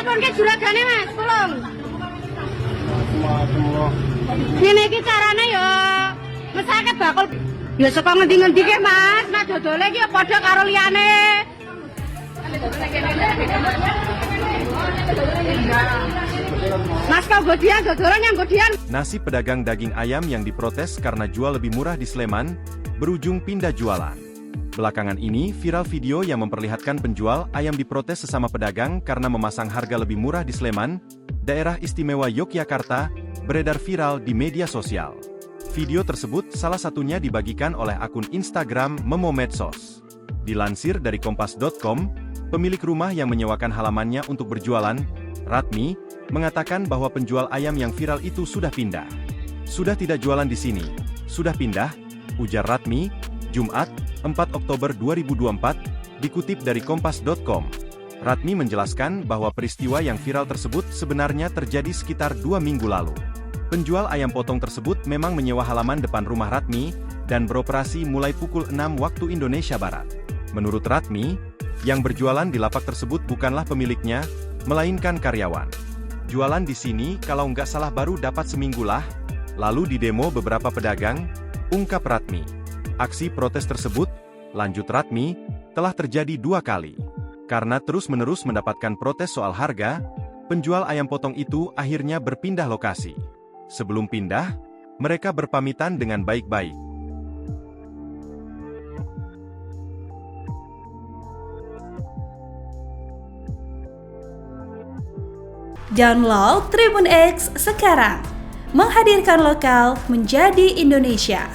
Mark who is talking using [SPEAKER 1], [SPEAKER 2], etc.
[SPEAKER 1] pun ke juragane Mas, tolong. Ngene iki carane yo mesake bakul. Ya saka ngendi-ngendi ke Mas, nek dodole iki padha karo liyane. Mas kau godian, dodolan yang godian.
[SPEAKER 2] Nasib pedagang daging ayam yang diprotes karena jual lebih murah di Sleman, berujung pindah jualan. Belakangan ini, viral video yang memperlihatkan penjual ayam diprotes sesama pedagang karena memasang harga lebih murah di Sleman, daerah istimewa Yogyakarta, beredar viral di media sosial. Video tersebut salah satunya dibagikan oleh akun Instagram Memo Medsos. Dilansir dari kompas.com, pemilik rumah yang menyewakan halamannya untuk berjualan, Ratmi, mengatakan bahwa penjual ayam yang viral itu sudah pindah. Sudah tidak jualan di sini, sudah pindah, ujar Ratmi, Jumat, 4 Oktober 2024, dikutip dari kompas.com. Ratmi menjelaskan bahwa peristiwa yang viral tersebut sebenarnya terjadi sekitar 2 minggu lalu. Penjual ayam potong tersebut memang menyewa halaman depan rumah Ratmi, dan beroperasi mulai pukul 6 waktu Indonesia Barat. Menurut Ratmi, yang berjualan di lapak tersebut bukanlah pemiliknya, melainkan karyawan. Jualan di sini kalau nggak salah baru dapat seminggu lah, lalu didemo beberapa pedagang, ungkap Ratmi. Aksi protes tersebut, lanjut Ratmi, telah terjadi 2 kali. Karena terus-menerus mendapatkan protes soal harga, penjual ayam potong itu akhirnya berpindah lokasi. Sebelum pindah, mereka berpamitan dengan baik-baik.
[SPEAKER 3] Download Tribun X sekarang, menghadirkan lokal menjadi Indonesia.